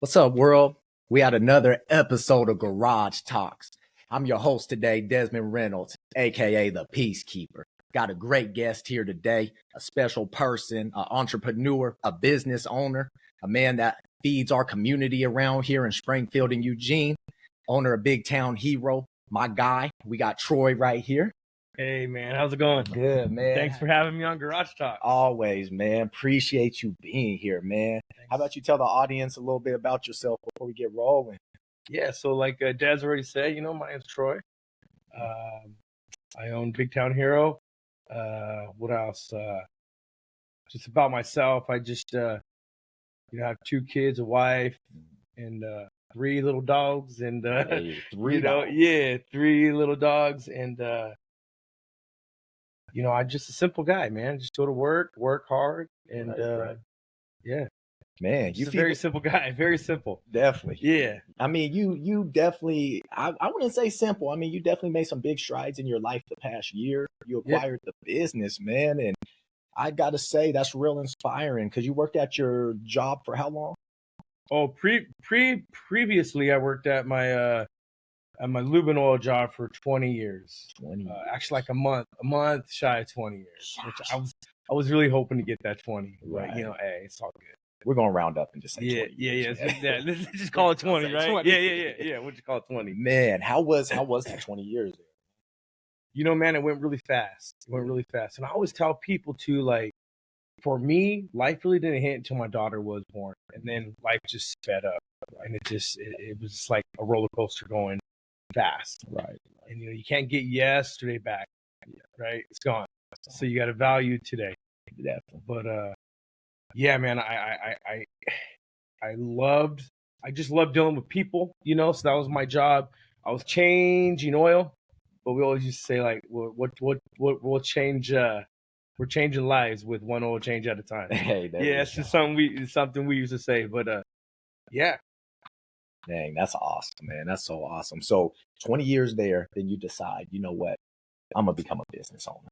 What's up, world? We had another episode of Garage Talks. I'm your host today, Desmond Reynolds, aka the Peacekeeper. Got a great guest here today, a special person, an entrepreneur, a business owner, a man that feeds our community around here in Springfield and Eugene, owner of Big Town Hero, my guy. We got Troy right here. Hey, man. How's it going? Good, man. Thanks for having me on Garage Talk. Always, man. Appreciate you being here, man. Thanks. How about you tell the audience a little bit about yourself before we get rolling? Yeah, so like Dad's already said, my name's Troy. I own Big Town Hero. What else? Just about myself. I just, have 2 kids, a wife, and 3 little dogs. And, Hey, 3 dogs. Yeah, 3 little dogs. And, I'm just a simple guy, man. Just go to work hard, and right. yeah. Man, You're a very simple guy. Very simple. Definitely. Yeah. I mean, you definitely, I wouldn't say simple. I mean, you definitely made some big strides in your life the past year. You acquired the business, man. And I got to say, that's real inspiring because you worked at your job for how long? Oh, previously, I worked at my lube and oil job for 20 years. 20 years. Actually, like a month shy of 20 years. Which I was really hoping to get that 20. Right. But, hey, it's all good. We're going to round up and just say 20. Yeah. Let's just call it 20, right? 20. Yeah. We'll just call it 20. Man, how was that 20 years there? Man, it went really fast. And I always tell people too, like, for me, life really didn't hit until my daughter was born. And then life just sped up. And it was just like a roller coaster going fast. Right. And, you can't get yesterday back. Right? It's gone. So you got to value today. Definitely. But, yeah, man, I just loved dealing with people, so that was my job. I was changing oil, but we always used to say, like, we'll change, we're changing lives with one oil change at a time. Hey, it's just something we used to say, but yeah. Dang, that's awesome, man. That's so awesome. So 20 years there, then you decide, you know what, I'm gonna become a business owner.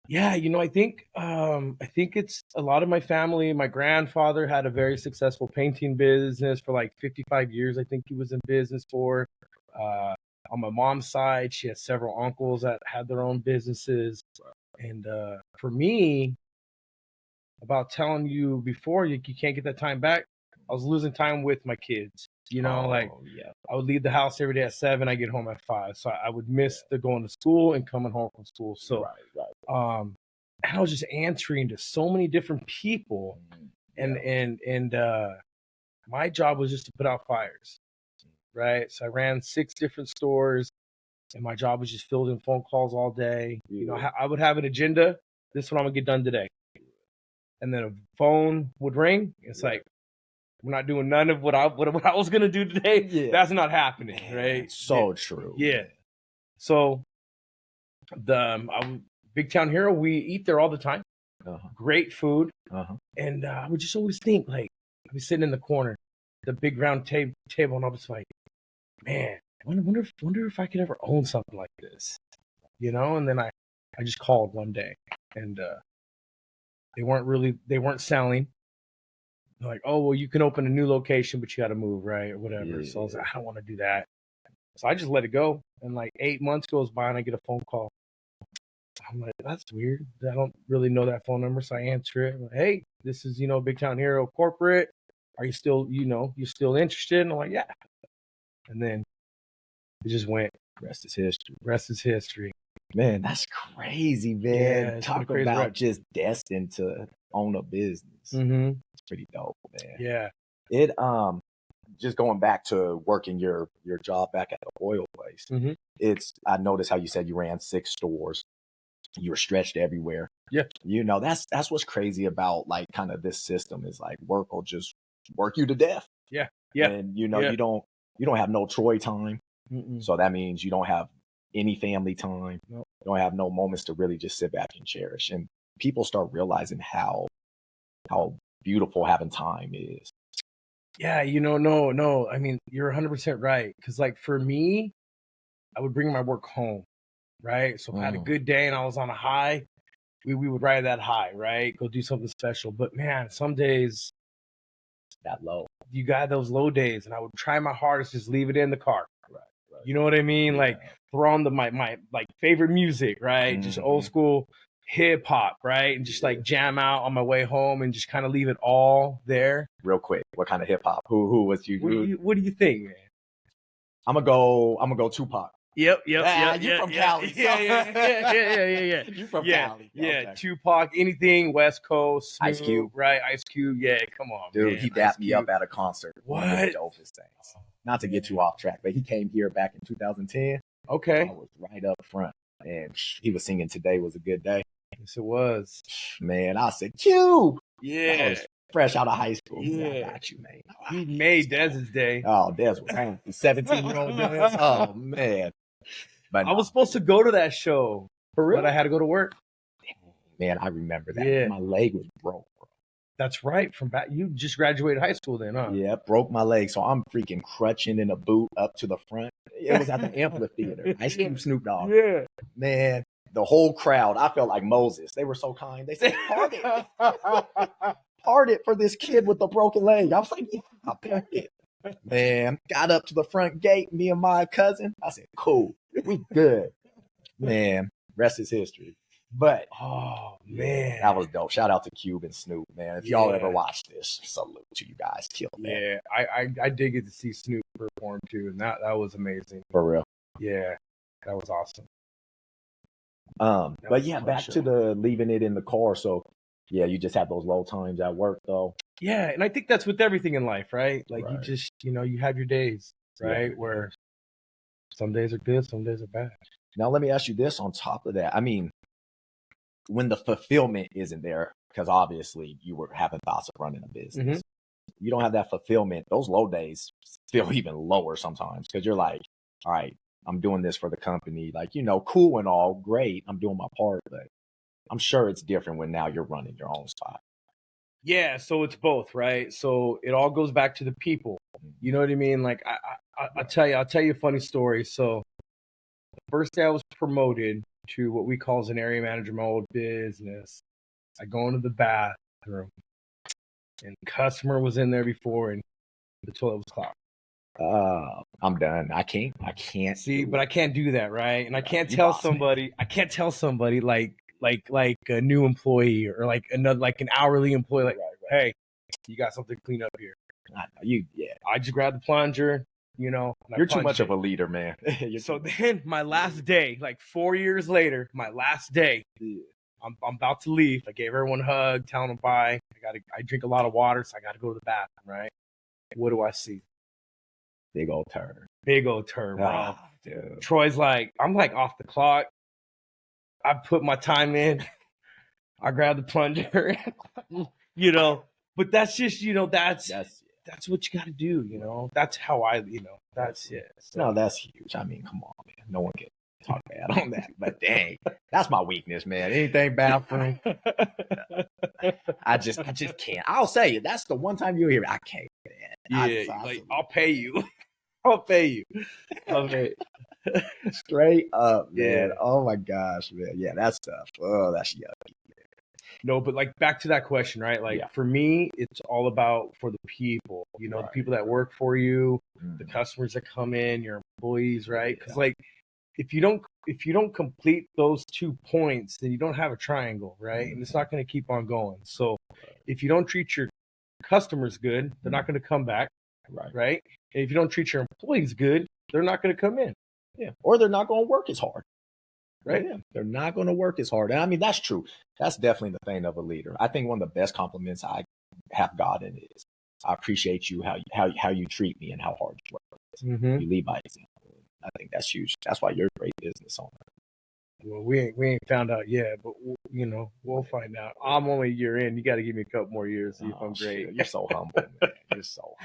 Yeah, I think it's a lot of my family. My grandfather had a very successful painting business for like 55 years. I think he was in business for. On my mom's side, she has several uncles that had their own businesses. And for me, about telling you before, you can't get that time back. I was losing time with my kids. I would leave the house every day at 7. I get home at 5. So I would miss the going to school and coming home from school. So, and I was just answering to so many different people, and my job was just to put out fires, right? So I ran 6 different stores, and my job was just filled in phone calls all day. I would have an agenda. This is what I'm gonna get done today, and then a phone would ring. It's like, we're not doing none of what I was gonna do today. Yeah. That's not happening, right? So true. Yeah. So Big Town Hero, we eat there all the time. Great food. And I would just always think, like, I'd be sitting in the corner, the big round table, and I was like, man, I wonder if I could ever own something like this, And then I just called one day, and they weren't selling. They're like, oh, well, you can open a new location, but you got to move, right, or whatever. Yeah. So I was like, I don't want to do that. So I just let it go. And like 8 months goes by, and I get a phone call. I'm like, that's weird. I don't really know that phone number, so I answer it. I'm like, hey, this is Big Town Hero Corporate. Are you still you still interested? And I'm like, yeah. And then it just went. Rest is history. Rest is history. Man, that's crazy, man. Yeah, talk about just destined to own a business. Mm-hmm. It's pretty dope, man. Yeah. It just going back to working your job back at the oil place. Mm-hmm. I noticed how you said you ran 6 stores. You were stretched everywhere. Yeah. That's what's crazy about like kind of this system is like work will just work you to death. Yeah. Yeah. And you don't have no Troy time. Mm-mm. So that means you don't have any family time. Nope. You don't have no moments to really just sit back and cherish. And people start realizing how beautiful having time is. Yeah, no. I mean, you're 100% right. Because like for me, I would bring my work home, right? So if I had a good day and I was on a high, we would ride that high, right? Go do something special. But man, some days that low. You got those low days, and I would try my hardest, just leave it in the car. Right. You know what I mean? Yeah. Like throw on my like favorite music, right? Just old school hip hop, right? And just like jam out on my way home and just kind of leave it all there. Real quick, what kind of hip hop? Who was you? What do you think, man? I'm gonna go Tupac. Yep. You from Cali? Yeah. You from Cali? Yeah, Okay. Tupac, anything West Coast, Snoop, Ice Cube, right? Ice Cube, yeah. Come on, dude. man. He dapped me up at a concert. What? One of the dopest things. Not to get too off track, but he came here back in 2010. Okay. I was right up front, and he was singing "Today Was a Good Day." Yes, it was. Man, I said, Cube. Yeah. I was fresh out of high school. Yeah. I got you, man. He made Dez's day. Oh, Des was the 17-year-old Des. Oh man. But I was supposed to go to that show, but I had to go to work. Man, I remember that. Yeah. My leg was broke, bro. That's right. From back, you just graduated high school then, huh? Yeah, broke my leg. So I'm freaking crutching in a boot up to the front. It was at the amphitheater. Ice Cube, Snoop Dogg. Yeah. Man, the whole crowd, I felt like Moses. They were so kind. They said, part it for this kid with the broken leg. I was like, yeah, I'll part it. Man, got up to the front gate, me and my cousin. I said, cool, we good. Man, rest is history. But oh man, that was dope. Shout out to Cube and Snoop, man. If y'all ever watch this, salute to you guys. Killed that. Yeah, I did get to see Snoop perform too, and that was amazing. For real. Yeah, that was awesome. But yeah, back to the leaving it in the car. So yeah, you just have those low times at work though. Yeah, and I think that's with everything in life, right? Like you just, you have your days, right? Yeah. Where some days are good, some days are bad. Now let me ask you this on top of that. I mean, when the fulfillment isn't there, because obviously you were having thoughts of running a business. You don't have that fulfillment. Those low days feel even lower sometimes because you're like, all right, I'm doing this for the company. Like, cool and all, great. I'm doing my part, but I'm sure it's different when now you're running your own spot. Yeah, so it's both, right? So it all goes back to the people. You know what I mean? Like I'll tell you a funny story. So the first day I was promoted to what we call as an area manager in my old business, I go into the bathroom and the customer was in there before and the toilet was clogged. I'm done. I can't see, but I can't do that, right? And I can't tell somebody like a new employee or like an hourly employee, like, hey, you got something to clean up here. I just grabbed the plunger, You're too much of a leader, man. So then my last day, like 4 years later, I'm about to leave. I gave everyone a hug, telling them bye. I drink a lot of water, so I got to go to the bathroom, right? What do I see? Big old turd, bro. Dude. Troy's like, I'm like off the clock. I put my time in. I grabbed the plunger, but that's just, that's what you got to do, That's how that's it. So. No, that's huge. I mean, come on, man. No one can talk bad on that, but dang, that's my weakness, man. Anything bathroom, I just can't. I'll say it. That's the one time you'll hear it. I can't. Man. Yeah, I'll pay you. I'll pay you. Okay. Straight up, man. Yeah. Oh my gosh, man. Yeah, that's tough. Oh, that's yucky. No, but like back to that question, right? Like for me, it's all about for the people, the people that work for you, the customers that come in, your employees, right? Because like if you don't complete those 2 points, then you don't have a triangle, right? And it's not going to keep on going. So if you don't treat your customers good, they're not going to come back, right? And if you don't treat your employees good, they're not going to come in. Yeah. Or they're not going to work as hard. Right? Yeah. They're not going to work as hard. And I mean, that's true. That's definitely the thing of a leader. I think one of the best compliments I have gotten is I appreciate you, how you treat me and how hard you work. You lead by example. I think that's huge. That's why you're a great business owner. Well, we ain't found out yet, but we'll find out. I'm only a year in. You got to give me a couple more years to see if I'm great. You're so humble, man. You're so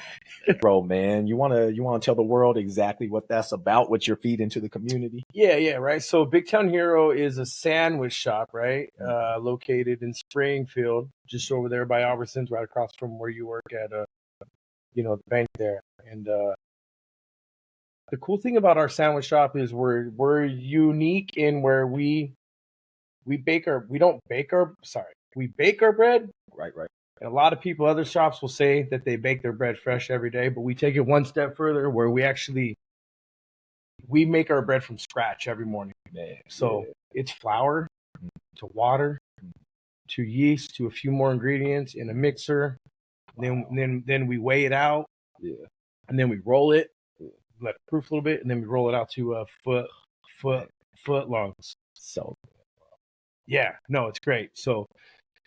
humble. Bro, man. You wanna tell the world exactly what that's about, what you're feeding to the community? Yeah, right. So Big Town Hero is a sandwich shop, right? Located in Springfield, just over there by Albertsons, right across from where you work at the bank there. And the cool thing about our sandwich shop is we're unique in where we bake our bread. Right. And a lot of people, other shops will say that they bake their bread fresh every day, but we take it one step further where we make our bread from scratch every morning. So it's flour to water to yeast to a few more ingredients in a mixer. Then we weigh it out. And then we roll it, let it proof a little bit, and then we roll it out to a foot longs. So yeah, no, it's great. So,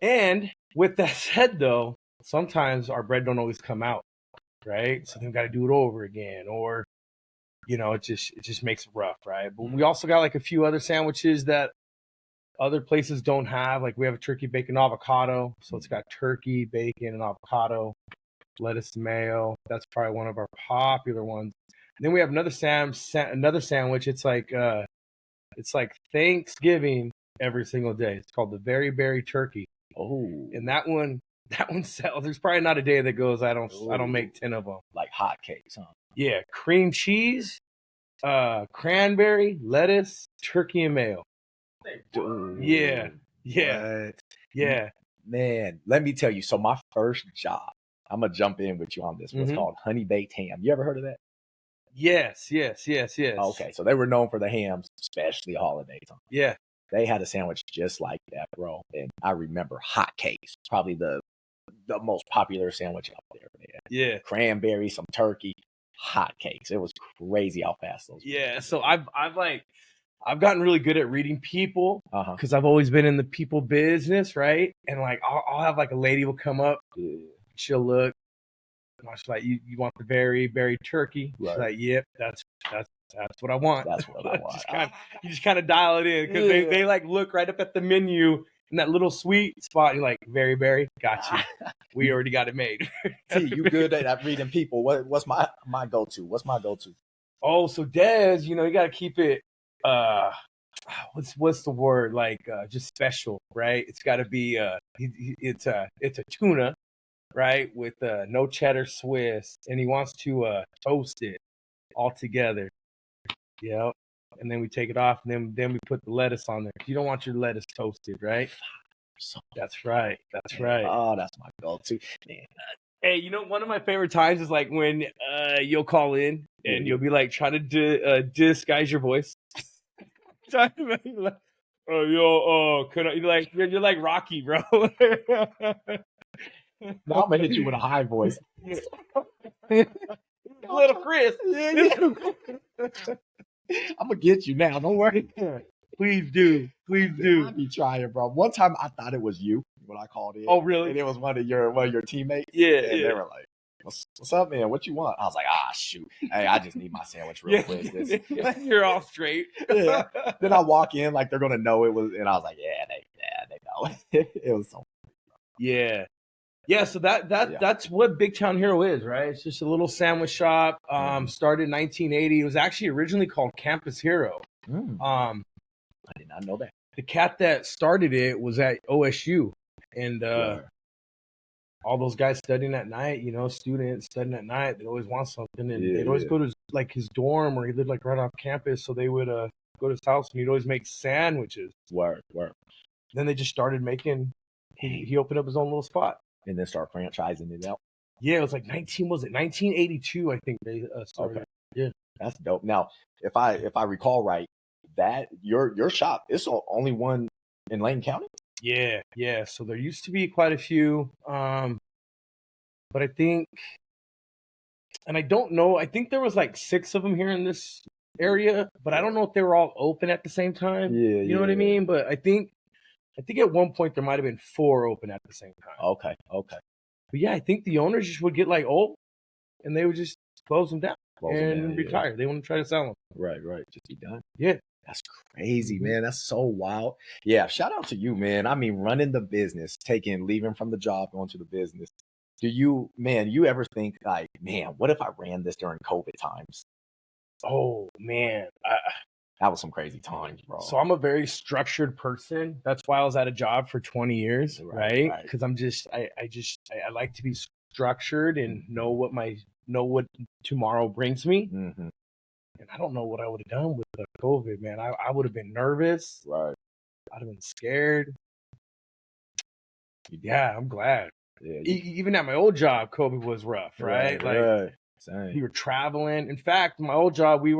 and with that said though, sometimes our bread don't always come out, right? So then we got to do it over again, or it just makes it rough, right? But we also got like a few other sandwiches that other places don't have. Like we have a turkey bacon avocado, so it's got turkey, bacon, and avocado, lettuce, and mayo. That's probably one of our popular ones. And then we have another sandwich. It's like Thanksgiving every single day. It's called the Very Berry Turkey. Oh, and that one sells. There's probably not a day that goes I don't make 10 of them. Like hotcakes, huh? Yeah, cream cheese, cranberry, lettuce, turkey, and mayo. Dude, yeah, what? yeah. Man, let me tell you. So my first job, I'm gonna jump in with you on this. Was called honey baked ham. You ever heard of that? Yes. Okay, so they were known for the hams, especially holiday time. Yeah. They had a sandwich just like that, bro. And I remember hotcakes, probably the most popular sandwich out there. Yeah. Cranberry, some turkey, hotcakes. It was crazy how fast those. Yeah. So I've gotten really good at reading people because Uh-huh. I've always been in the people business, right? And like I'll have like a lady will come up, she'll look, and I was like, "You want the very berry turkey?" She's like, "Yep, that's what I want." That's what I want. You just kind of dial it in because they like look right up at the menu in that little sweet spot. You're like, "Very berry, got you. We already got it made." T, you good at reading people? What's my go-to? What's my go-to? Oh, so Dez, you got to keep it. What's the word, like just special, right? It's got to be it's a tuna, right, with no cheddar Swiss, and he wants to toast it all together. Yep. And then we take it off, and then we put the lettuce on there. You don't want your lettuce toasted, right? That's right. Oh, that's my go-to. Man. Hey, one of my favorite times is like when you'll call in and you'll be like trying to disguise your voice. Trying to make like, could I? You're like Rocky, bro. Now I'm gonna hit you with a high voice. Little Chris. I'm gonna get you now. Don't worry. Please do. I be trying, bro. One time I thought it was you when I called in. Oh, really? And it was one of your teammates. Yeah. And they were like, What's up, man? What you want? I was like, shoot. Hey, I just need my sandwich real quick. You're all straight. Yeah. Then I walk in like they're gonna know it was, and I was like, they know. It was so. Yeah. Yeah, so that's what Big Town Hero is, right? It's just a little sandwich shop. Started in 1980. It was actually originally called Campus Hero. I did not know that. The cat that started it was at OSU, and all those guys studying at night, students studying at night, they always want something, and they'd always go to like his dorm, or he lived like right off campus, so they would go to his house, and he'd always make sandwiches. Word. Then they just started making. He opened up his own little spot. And then start franchising it out. Yeah, it was like 1982, I think they started. Okay. Yeah, that's dope. Now, if I recall right, that your shop is the only one in Lane County. Yeah. So there used to be quite a few, but I think, and I don't know. I think there was like 6 of them here in this area, but I don't know if they were all open at the same time. Yeah, you know what I mean. But I think at one point there might have been 4 open at the same time. Okay. But yeah, I think the owners just would get like old, and they would just close them down and retire. They wouldn't try to sell them. Right. Just be done. Yeah. That's crazy, man. That's so wild. Yeah, shout out to you, man. I mean, running the business, leaving from the job, going to the business. Do you ever think like, man, what if I ran this during COVID times? Oh, man. That was some crazy times, bro. So I'm a very structured person. That's why I was at a job for 20 years, right? Because I like to be structured and know what tomorrow brings me. Mm-hmm. And I don't know what I would have done with the COVID, man. I would have been nervous. Right. I'd have been scared. Yeah, I'm glad. Yeah, Even at my old job, COVID was rough, right? Like Same. we were traveling. In fact, my old job, we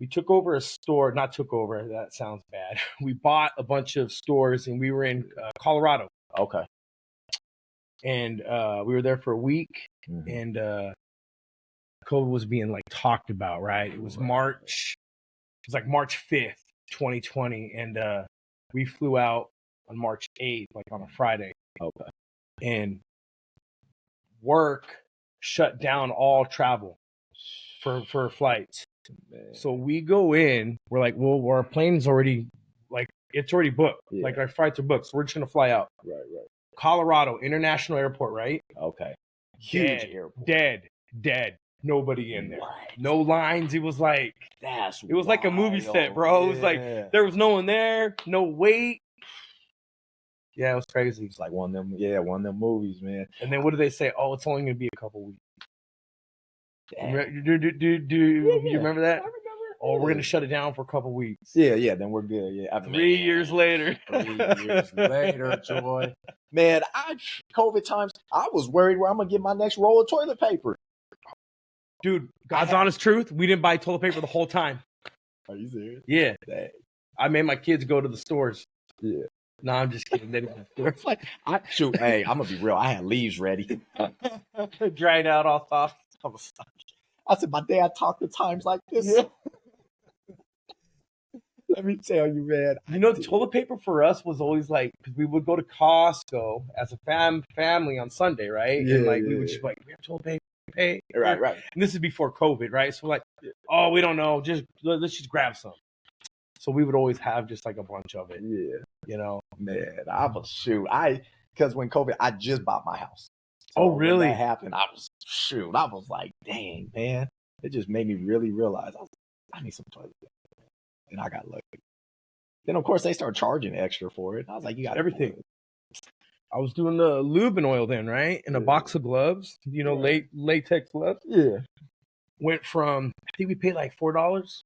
took over a store. Not took over. That sounds bad. We bought a bunch of stores, and we were in Colorado. Okay. And we were there for a week, and COVID was being like talked about, right? It was March. It was like March 5th, 2020, and we flew out on March 8th, like on a Friday. Okay. And work shut down all travel for flights. Man. So we go in, we're like, well, our plane's already, like, it's already booked. Yeah. Like, our flights are booked, so we're just going to fly out. Right. Colorado International Airport, right? Okay. Huge airport. Dead. Nobody in there. What? No lines. It was like, it was like a movie set, bro. Yeah. It was like, there was no one there, no wait. Yeah, it was crazy. It's like one of them movies, man. And then what do they say? Oh, it's only going to be a couple weeks. Do you remember that? I remember. Oh, we're going to shut it down for a couple weeks. Yeah, then we're good. Yeah. 3 years later. 3 years later, Joy. Man, COVID times, I was worried where I'm going to get my next roll of toilet paper. Dude, God's honest truth, we didn't buy toilet paper the whole time. Are you serious? Yeah. Dang. I made my kids go to the stores. Yeah. No, I'm just kidding. They didn't have it's like, hey, I'm going to be real. I had leaves ready. Dried out all soft. I said, my dad talked to times like this. Yeah. Let me tell you, man. You know, toilet paper for us was always like, because we would go to Costco as a family on Sunday, right? Yeah, and like we would just like, we have toilet paper. Hey, right. And this is before COVID, right? So we're like, oh, we don't know. Let's just grab some. So we would always have just like a bunch of it. Yeah. You know? Man, I was because when COVID, I just bought my house. So oh, really? When that happened, I was like, dang, man. It just made me really realize I need some toilet paper. And I got lucky. Then, of course, they start charging extra for it. I was like, you got everything. I was doing the lube and oil then, right? And a box of gloves, you know, latex gloves. Yeah. Went from, I think we paid like $4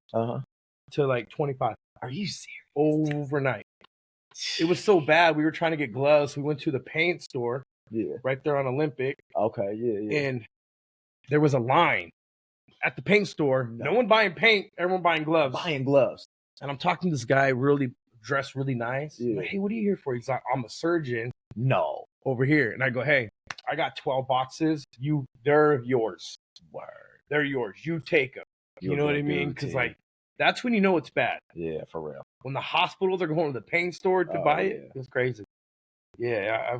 to like $25. Are you serious? Overnight. It was so bad. We were trying to get gloves. We went to the paint store. Yeah. Right there on Olympic. Okay, yeah. And there was a line at the paint store. No one buying paint. Everyone buying gloves. And I'm talking to this guy, really dressed really nice. Yeah. I'm like, hey, what are you here for? He's like, I'm a surgeon. No. Over here. And I go, hey, I got 12 boxes. They're yours. Word. They're yours. You take them. You know what I mean? Because like, that's when you know it's bad. Yeah, for real. When the hospitals are going to the paint store to buy it, it's crazy. Yeah,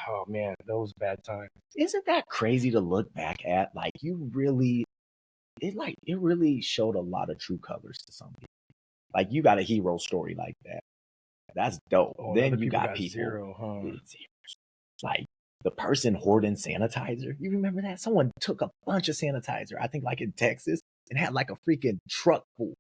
oh man, those bad times. Isn't that crazy to look back at? Like, it really showed a lot of true colors to some people. Like, you got a hero story like that. That's dope. Oh, then you got people. Zero, huh? Like the person hoarding sanitizer. You remember that? Someone took a bunch of sanitizer, I think like in Texas, and had like a freaking truck full.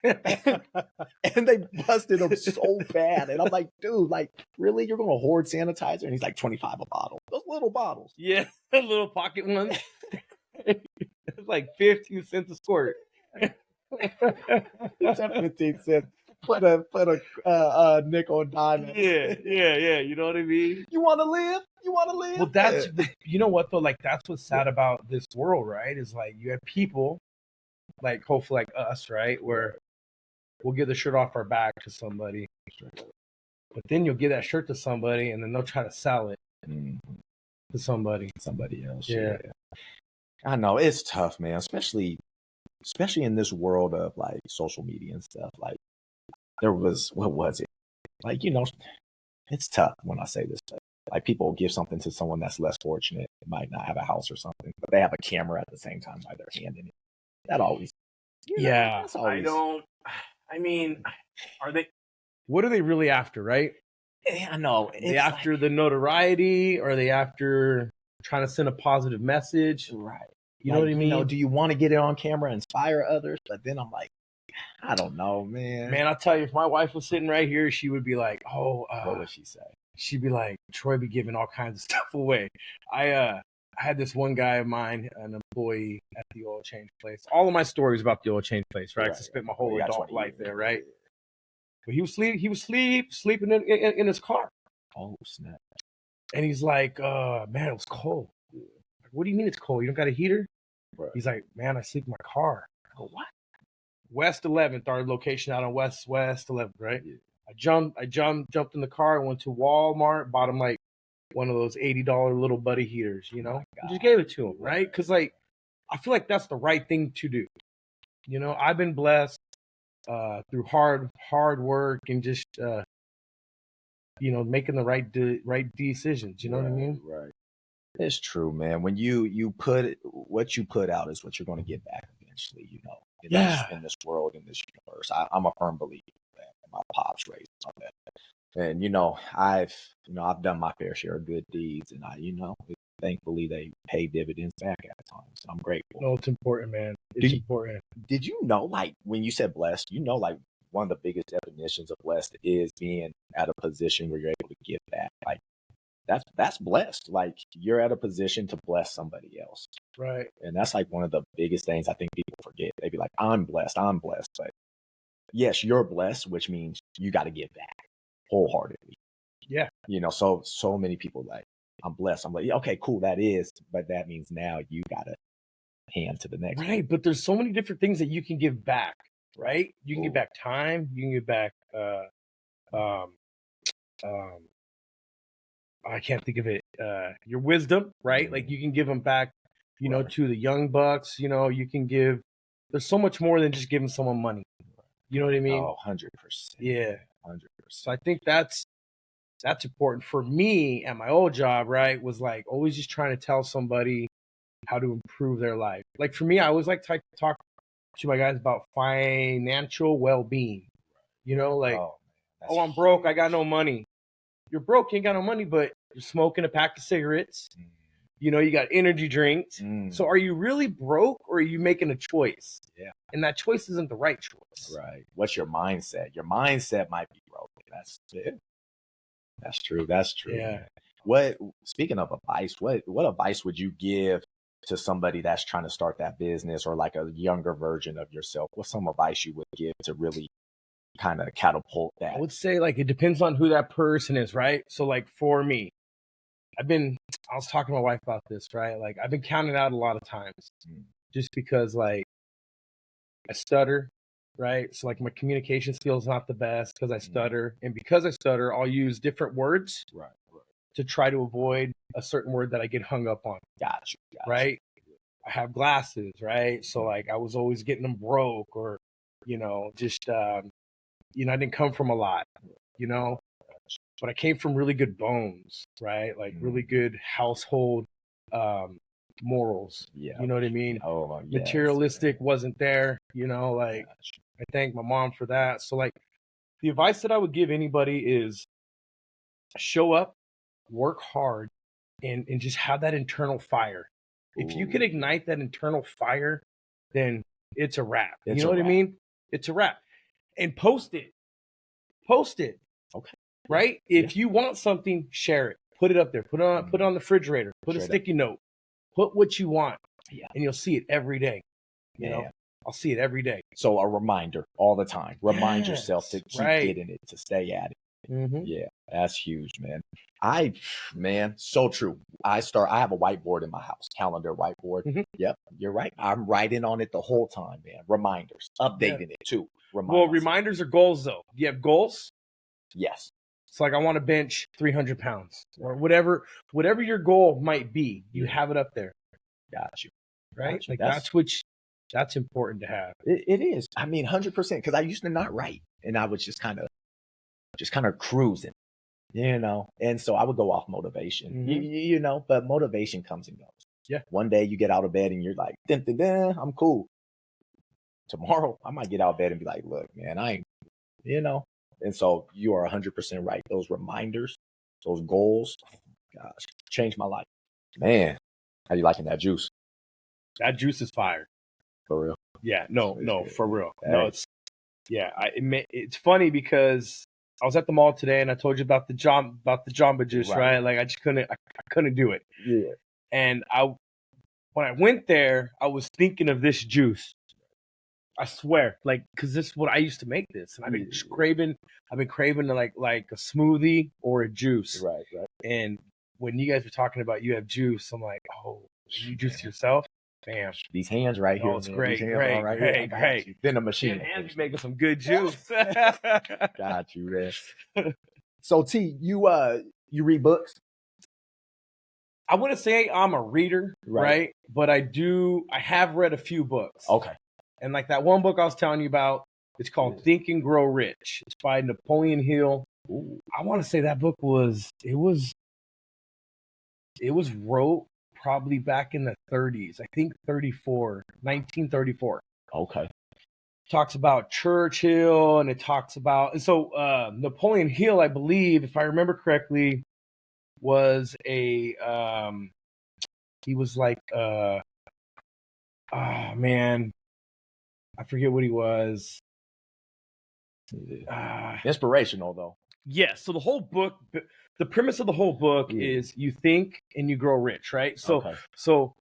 And they busted them so bad. And I'm like, dude, like, really? You're going to hoard sanitizer? And he's like, 25 a bottle. Those little bottles. Yeah, little pocket ones. It's like 15 cents a squirt. It's at 15 cents. Put a nickel and dime. Yeah. You know what I mean? You want to live? Well, that's, you know what, though? Like, that's what's sad about this world, right? Is like, you have people, like, hopefully like us, right? Where we'll give the shirt off our back to somebody. But then you'll give that shirt to somebody, and then they'll try to sell it to somebody else. Yeah. I know, it's tough, man. Especially in this world of like social media and stuff. Like, what was it? Like, you know, it's tough when I say this. Like, people give something to someone that's less fortunate. They might not have a house or something, but they have a camera at the same time by their hand in it. That always. Yeah. I mean, what are they really after, right? Yeah, I know. Are they after the notoriety? Or are they after trying to send a positive message? Right. You know what I mean? You know, do you want to get it on camera, inspire others? But then I'm like, I don't know, man. Man, I'll tell you, if my wife was sitting right here, she would be like, what would she say? She'd be like, Troy be giving all kinds of stuff away. I had this one guy of mine, an employee at the oil change place. All of my stories about the oil change place, right? I spent my whole adult life there, right? But he was sleeping in his car. Oh, snap. And he's like, man, it was cold. Like, what do you mean it's cold? You don't got a heater? Right. He's like, man, I sleep in my car. I go, what? West 11th, our location out on West 11th, right? Yeah. I jumped in the car, went to Walmart, bought him like one of those $80 little buddy heaters, you know, and just gave it to him, right? Because like I feel like that's the right thing to do. You know, I've been blessed through hard work and just you know, making the right decisions. You know what I mean? Right. It's true, man. When you put what you put out is what you're going to get back eventually. You know, in this world, in this universe, I'm a firm believer of that. My pops raised on that. And I've done my fair share of good deeds, and thankfully they pay dividends back at times. I'm grateful. No, it's important, man. It's important. Did you know, like when you said blessed, like one of the biggest definitions of blessed is being at a position where you're able to give back. Like that's blessed. Like you're at a position to bless somebody else. Right. And that's like one of the biggest things I think people forget. They be like, I'm blessed. But yes, you're blessed, which means you got to give back wholeheartedly. Yeah. So many people like, I'm blessed. I'm like, okay, cool. That is, but that means now you got to hand to the next. Right. One. But there's so many different things that you can give back, right? You can give back time. You can give back, I can't think of it. Your wisdom, right? Like you can give them back, you know, to the young bucks. You know, you can give. There's so much more than just giving someone money. You know what I mean? Oh, 100%. Yeah, 100%. So I think that's important for me at my old job. Right? Was like always just trying to tell somebody how to improve their life. Like for me, I always like to talk to my guys about financial well-being. You know, like, oh, I'm broke. I got no money. You're broke, you ain't got no money, but you're smoking a pack of cigarettes. You know, you got energy drinks. So are you really broke or are you making a choice? Yeah. And that choice isn't the right choice. Right. What's your mindset? Your mindset might be broken. That's it. That's true. Yeah. Speaking of advice, what advice would you give to somebody that's trying to start that business or like a younger version of yourself? What's some advice you would give to really kind of catapult that? I would say like it depends on who that person is, right? So like for me, I was talking to my wife about this, right? Like I've been counted out a lot of times just because like I stutter, right? So like my communication skills not the best because I stutter. And because I stutter, I'll use different words to try to avoid a certain word that I get hung up on. Gotcha. Right? I have glasses, right? So like I was always getting them broke or, you know, just you know, I didn't come from a lot, you know, but I came from really good bones, right? Like really good household morals. Yeah. You know what I mean? Oh, yes. Materialistic wasn't there, you know, like I thank my mom for that. So like the advice that I would give anybody is show up, work hard, and just have that internal fire. If you could ignite that internal fire, then it's a wrap. You know what I mean? It's a wrap. And post it. Okay. Right? If you want something, share it. Put it up there. Put it on the refrigerator. Put a sticky note. Put what you want. Yeah. And you'll see it every day. You know? I'll see it every day. So a reminder all the time. Remind yourself to keep getting it, to stay at it. Yeah, that's huge, man. So true. I have a whiteboard in my house, calendar whiteboard. Yep, you're right. I'm writing on it the whole time, man. Reminders, updating it too. Reminders are goals though. Do you have goals? Yes. It's like I want to bench 300 pounds or whatever your goal might be. You have it up there. Got you. Right? Like that's important to have. It is. I mean, 100%. Because I used to not write, and I was just kind of cruising, you know. And so I would go off motivation, you know. But motivation comes and goes. Yeah. One day you get out of bed and you're like, dun, dun, dun, I'm cool. Tomorrow I might get out of bed and be like, look, man, I ain't, you know. And so you are 100% right. Those reminders, those goals, gosh, changed my life. Man, how you liking that juice? That juice is fire. For real? Yeah, no, for real. Hey. No, it's funny because I was at the mall today and I told you about the Jamba juice, right? Like I just couldn't do it. Yeah. And when I went there, I was thinking of this juice. I swear, like, cause this is what I used to make this, and I've been craving like a smoothie or a juice. Right. And when you guys were talking about you have juice, I'm like, oh, you juice yourself? Bam. These hands right here. Oh, it's man. great, These hands great, all right here. I great, got great. you. Then the machine. And you're making some good juice. Got you, man. So T, you read books? I wouldn't say I'm a reader, right? But I have read a few books. Okay. And like that one book I was telling you about, it's called Think and Grow Rich. It's by Napoleon Hill. Ooh. I want to say that book was wrote probably back in the 30s. I think 1934. Okay. Talks about Churchill, and it talks about, and so Napoleon Hill, I believe, if I remember correctly, was he was like oh man, I forget what he was. Inspirational though. Yes. So the whole book, the premise of the whole book is you think and you grow rich, right? So so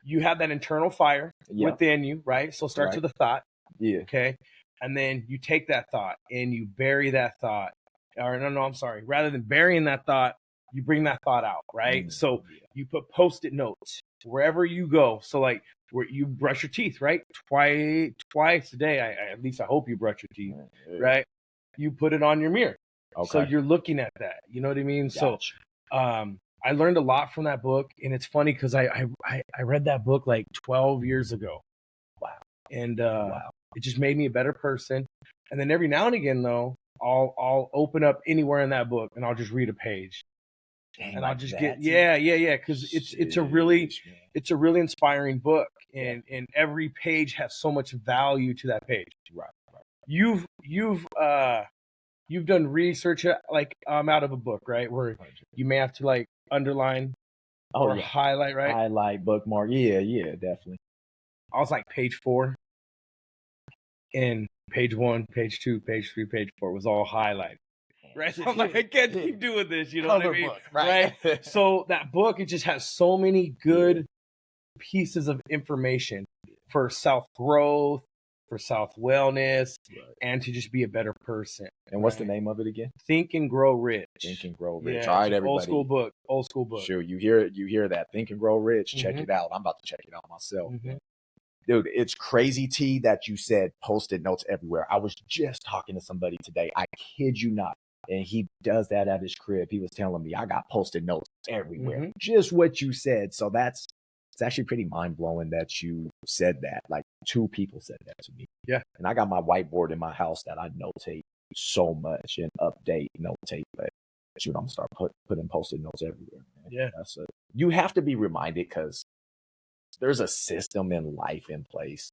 you have that internal fire within you, right? So it starts with a thought. Yeah. Okay. And then you take that thought and you bury that thought. Or no, I'm sorry. Rather than burying that thought, you bring that thought out, right? So you put Post-it notes wherever you go. So like where you brush your teeth, right? Twice a day. At least I hope you brush your teeth, right? You put it on your mirror. Okay. So you're looking at that. You know what I mean? Gotcha. So I learned a lot from that book, and it's funny because I read that book like 12 years ago. Wow. And it just made me a better person. And then every now and again though, I'll open up anywhere in that book and I'll just read a page. Dang, and I'll just get because it's a really inspiring book, and every page has so much value to that page. Right. You've done research like out of a book, right? Where you may have to like underline or highlight, right? Highlight, bookmark. Yeah, definitely. I was like page 4, and page 1, page 2, page 3, page 4 was all highlighted. Right, so I'm like, I can't keep doing this. You know what I mean? Book, right. So that book, it just has so many good pieces of information for self-growth, for self-wellness, and to just be a better person. And what's the name of it again? Think and Grow Rich. Think and Grow Rich. All right, everybody. Old school book. Sure, you hear that? Think and Grow Rich. Check it out. I'm about to check it out myself. Dude, it's crazy, T, that you said Post-it notes everywhere. I was just talking to somebody today. I kid you not. And he does that at his crib. He was telling me, I got Post-it notes everywhere. Just what you said. So it's actually pretty mind-blowing that you said that. Like 2 people said that to me. Yeah. And I got my whiteboard in my house that I notate so much and update, notate. But shoot, I'm going to start putting Post-it notes everywhere, man. Yeah. You have to be reminded because there's a system in life in place.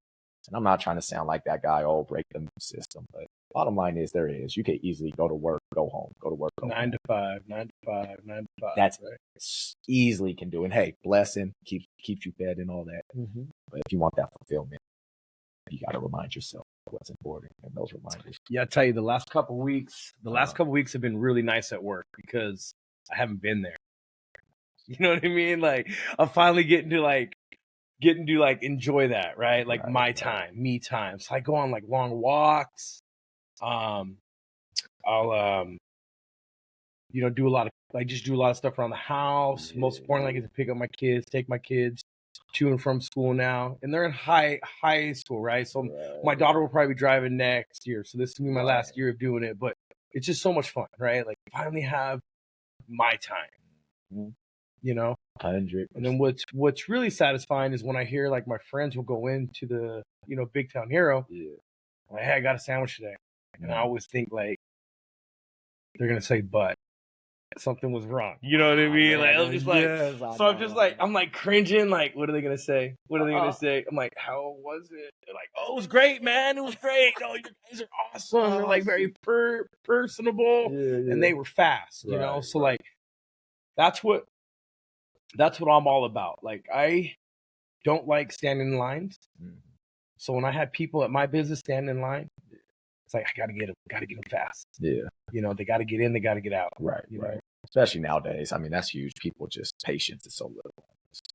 And I'm not trying to sound like that guy, break the system. But bottom line is there is. You can easily go to work, go home, go to work, go 9 to 5, 9 to 5, 9 to 5. That's easily can do. And hey, blessing, keeps you fed and all that. But if you want that fulfillment, you got to remind yourself what's important and those reminders. Yeah, I tell you, the last couple weeks have been really nice at work because I haven't been there. You know what I mean? Like I'm finally getting to enjoy that, right? Like my time, me time. So I go on like long walks. I'll do a lot of stuff around the house. Most importantly, I get to pick up my kids, take my kids to and from school now, and they're in high school, right? So my daughter will probably be driving next year, so this will be my last year of doing it. But it's just so much fun, right? Like finally have my time, 100%. And then what's really satisfying is when I hear like my friends will go into the Big Town Hero. Yeah. Like, hey, I got a sandwich today. And I always think like they're gonna say, but something was wrong. You know what I mean? Like I'm just like, I'm like cringing. Like, what are they gonna say? What are they gonna say? I'm like, how was it? They're like, oh, it was great, man. It was great. Oh, you guys are awesome. They're like very personable, and they were fast. So like, that's what I'm all about. Like, I don't like standing in lines. So when I had people at my business stand in line, it's like, I got to get them fast. Yeah. They got to get in, they got to get out. Right. Right. Especially nowadays. I mean, that's huge. People just, patience is so little.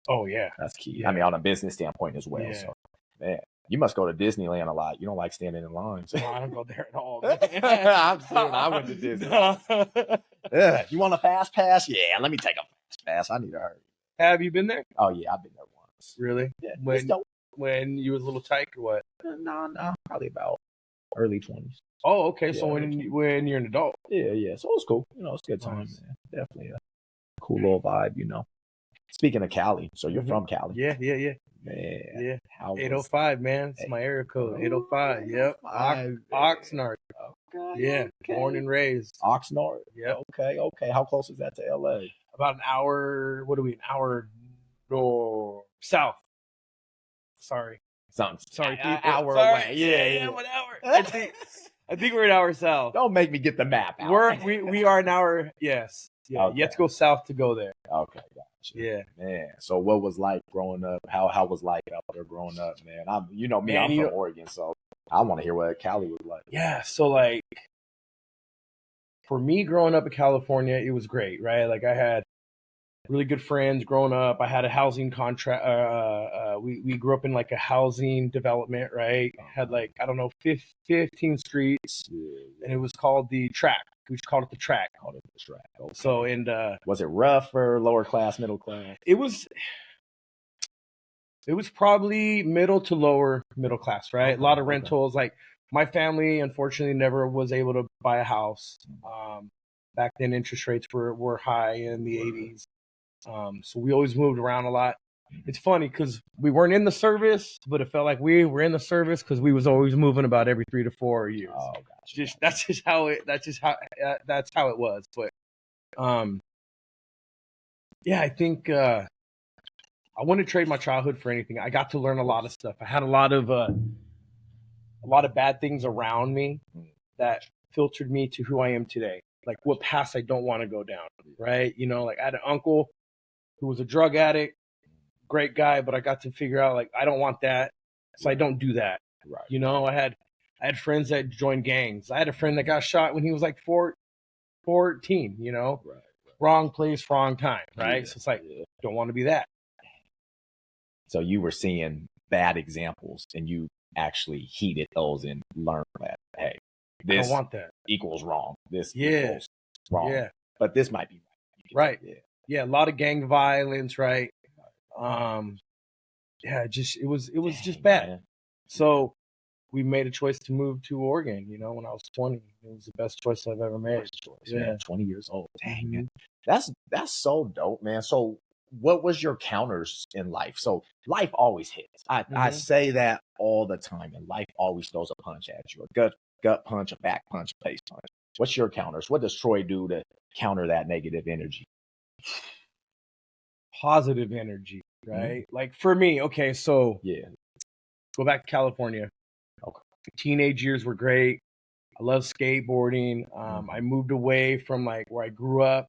Oh, yeah. That's key. Yeah. I mean, on a business standpoint as well. Yeah. So, man, you must go to Disneyland a lot. You don't like standing in lines. No, I don't go there at all. I went to Disney. You want a fast pass? Yeah, let me take a fast fast. I need to hurry. Have you been there? Oh yeah, I've been there once. Really? Yeah, When you was a little tyke or what? No, probably about early 20s. Oh, okay. So Yeah, when you're an adult. Yeah. So it was cool. It's a good time, Nice. man. Definitely a cool little vibe. Speaking of Cali, so you're from Cali. Yeah. Man. Yeah. How 805, man. It's my area code. 805. Yep. Oxnard. Okay. Yeah. Okay. Born and raised. Oxnard. Yep. Okay. How close is that to LA? About an hour. What are we? An hour north. South. Sorry, people. An hour Sorry. away. Yeah. 1 hour. I think we're an hour south. Don't make me get the map out. We are an hour. Yes. Yeah. Okay. You have to go south to go there. Okay, gotcha. Yeah. Man. So what was like growing up? How was life out there growing up, man? I'm from Oregon, so I want to hear what Cali was like. Yeah. So like for me growing up in California, it was great, right? Like I had really good friends growing up. I had a housing contract. We grew up in like a housing development, right? Had like, I don't know, 15 streets, and it was called the Track. We called it the Track. Okay. So, and was it rough or lower class, middle class? It was probably middle to lower middle class, right? Okay, a lot of rentals. Like my family, unfortunately, never was able to buy a house. Back then, interest rates were high in the 80s. So we always moved around a lot. It's funny because we weren't in the service, but it felt like we were in the service because we was always moving about every 3 to 4 years. Oh, gotcha. That's how it was. But yeah, I think I wouldn't trade my childhood for anything. I got to learn a lot of stuff. I had a lot of bad things around me that filtered me to who I am today. Like what paths I don't want to go down, right? Like I had an uncle who was a drug addict, great guy, but I got to figure out like I don't want that, so I don't do that. Right. I had friends that joined gangs. I had a friend that got shot when he was like 14. Right. Wrong place, wrong time, right? Yeah. So it's like don't want to be that. So you were seeing bad examples, and you actually heeded those and learned that hey, this I don't want that. Equals wrong. This equals wrong. Yeah. But this might be right. Yeah, a lot of gang violence, right? It was just bad. Man. So we made a choice to move to Oregon, when I was 20. It was the best choice I've ever made. Man, 20 years old. Dang, man. That's so dope, man. So what was your counters in life? So life always hits. I say that all the time, and life always throws a punch at you. A gut punch, a back punch, a face punch. What's your counters? What does Troy do to counter that negative energy? Positive energy, right? Like for me, okay, so go back to California. Okay. Teenage years were great. I love skateboarding. I moved away from like where I grew up,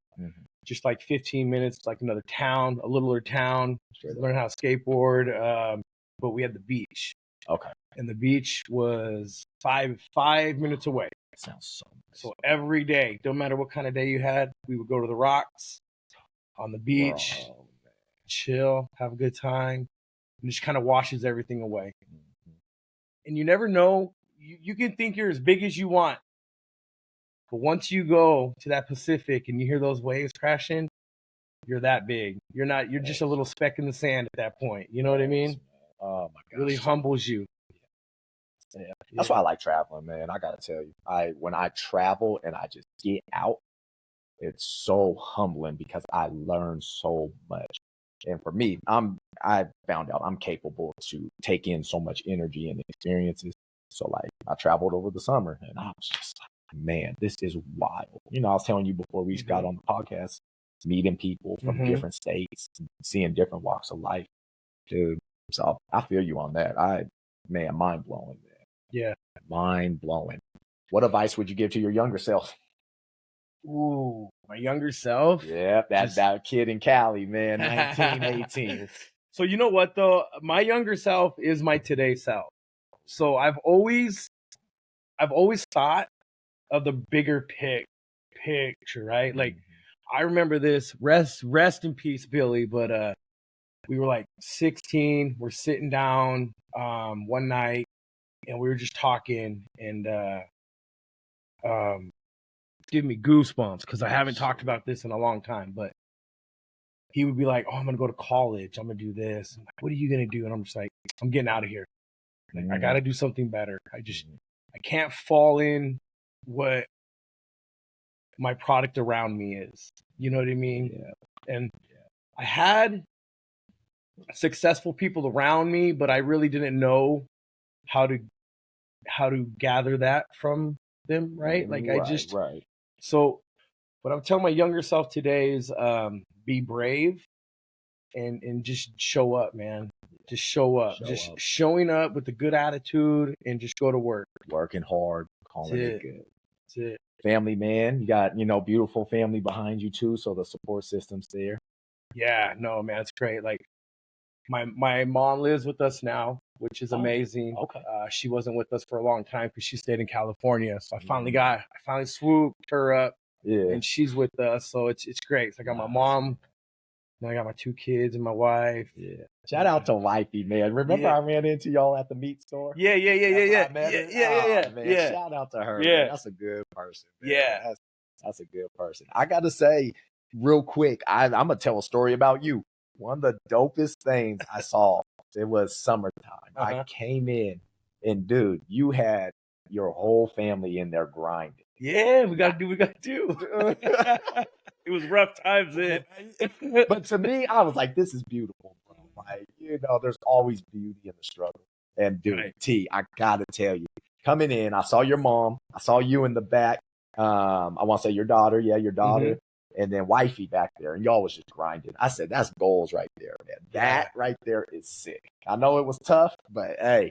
just like 15 minutes, like another town, a littler town. Learn how to skateboard, but we had the beach. Okay. And the beach was 5 minutes away. Sounds so nice. So every day, no matter what kind of day you had, we would go to the rocks on the beach, chill, have a good time, and just kind of washes everything away. And you never know. You can think you're as big as you want, but once you go to that Pacific and you hear those waves crashing, you're that big. You're not. You're just a little speck in the sand at that point. You know what I mean? Oh my gosh. Really humbles you. Yeah. That's why I like traveling, man. I gotta tell you, when I travel and I just get out, it's so humbling because I learn so much. And for me, I found out I'm capable to take in so much energy and experiences. So like I traveled over the summer and I was just like, man, this is wild. I was telling you before we got on the podcast, meeting people from different states, seeing different walks of life. Dude, so I feel you on that. Mind blowing, man. Yeah. Mind blowing. What advice would you give to your younger self? Ooh, my younger self? Yeah, that kid in Cali, man, 1918. So you know what, though? My younger self is my today self. So I've always thought of the bigger picture, right? Like, I remember this, rest in peace, Billy, but we were like 16, we're sitting down one night, and we were just talking, and give me goosebumps because I haven't talked about this in a long time. But he would be like, "Oh, I'm gonna go to college. I'm gonna do this." I'm like, "What are you gonna do?" And I'm just like, "I'm getting out of here. Like, I gotta do something better. I can't fall in what my product around me is. You know what I mean?" Yeah. And I had successful people around me, but I really didn't know how to gather that from them, right? Like right. So what I'm telling my younger self today is be brave and just show up, man. Just show up. Showing up with a good attitude and just go to work. Working hard, calling it good. That's it. Family, man. You got, beautiful family behind you too, so the support system's there. Yeah, no, man, it's great. Like my mom lives with us now, which is amazing. Okay. She wasn't with us for a long time because she stayed in California. So I finally swooped her up. Yeah. And she's with us, so it's great. So I got my mom, now I got my 2 kids and my wife. Yeah. Shout out to Wifey, man. Remember I ran into y'all at the meat store? Yeah. Man, shout out to her. Yeah. Man. That's a good person. Man. Yeah. That's a good person. I got to say, real quick, I'm going to tell a story about you. One of the dopest things I saw, it was summertime. I came in and, dude, you had your whole family in there grinding. Yeah, we got to do what we got to do. It was rough times then. But to me, I was like, this is beautiful, bro. Like, there's always beauty in the struggle. And dude, right. T, I got to tell you, coming in, I saw your mom. I saw you in the back. I want to say your daughter. Yeah, your daughter. Mm-hmm. And then Wifey back there. And y'all was just grinding. I said, that's goals right there, man. That right there is sick. I know it was tough, but hey,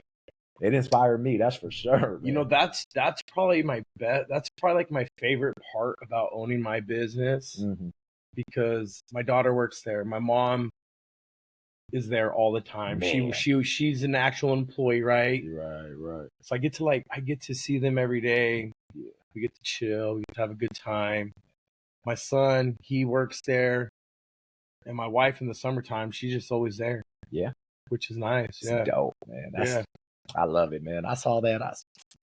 it inspired me. That's for sure. Man. That's probably my best. That's probably like my favorite part about owning my business because my daughter works there. My mom is there all the time. Man. She's an actual employee, right? Right. So I get to see them every day. Yeah. We get to chill. We get to have a good time. My son, he works there, and my wife in the summertime, she's just always there. Yeah, which is nice. It's dope, man. I love it, man. I saw that. I was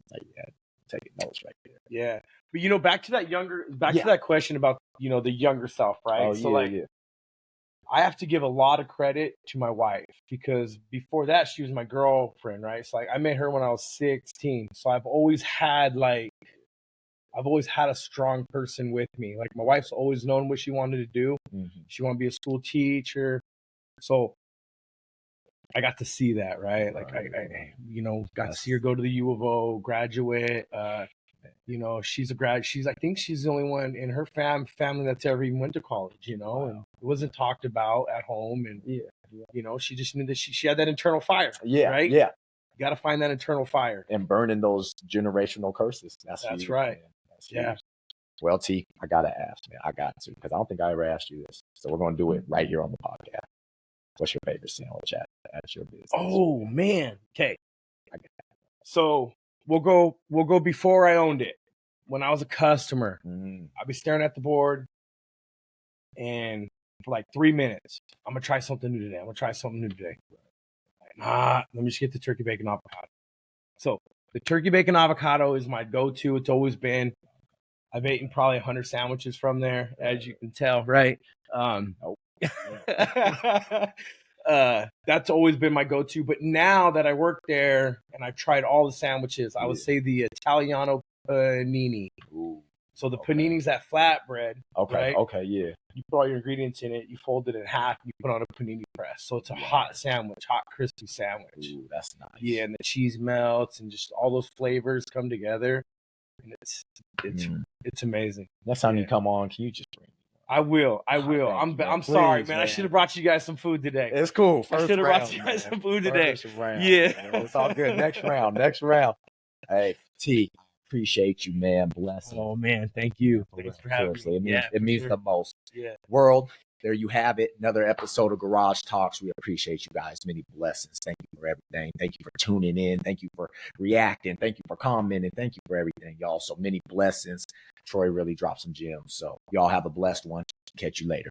like, yeah, taking notes right there. Yeah. But, back to that question about, the younger self, right? Oh, so I have to give a lot of credit to my wife because before that, she was my girlfriend, right? So I met her when I was 16. So I've always had a strong person with me. Like my wife's always known what she wanted to do. Mm-hmm. She wanted to be a school teacher. So I got to see that, right? Like I got to see her go to the U of O, graduate. She's a grad. I think she's the only one in her family that's ever even went to college. And it wasn't talked about at home. And she just knew that she had that internal fire. Yeah, right. Yeah, you got to find that internal fire and burning those generational curses. That's right. Yeah. Well, T, I gotta ask, man. I got to because I don't think I ever asked you this. So we're gonna do it right here on the podcast. What's your favorite sandwich at your business? Oh man. Okay. So we'll go before I owned it. When I was a customer, I'd be staring at the board and for like 3 minutes, I'm gonna try something new today. Let me just get the turkey bacon avocado. So the turkey bacon avocado is my go-to. It's always been. I've eaten probably 100 sandwiches from there, as you can tell, right? That's always been my go-to. But now that I work there and I've tried all the sandwiches, I would say the Italiano panini. Ooh. So the panini's that flatbread. Okay. Right? Okay. Yeah. You put all your ingredients in it. You fold it in half. You put on a panini press. So it's a hot sandwich, hot crispy sandwich. Ooh, that's nice. Yeah, and the cheese melts and just all those flavors come together. And it's amazing. Next time you come on, can you just bring me? I will. I'm sorry, man. I should have brought you guys some food today. It's cool. I should have brought you guys some food today. Yeah. Man. It's all good. Next round. Hey, T, appreciate you, man. Bless you. Oh, man. Thank you. Thanks for having me. It means the most. Yeah. World, there you have it. Another episode of Garage Talks. We appreciate you guys. Many blessings. Thank you for everything. Thank you for tuning in. Thank you for reacting. Thank you for commenting. Thank you for everything, y'all. So many blessings. Troy really dropped some gems. So y'all have a blessed one. Catch you later.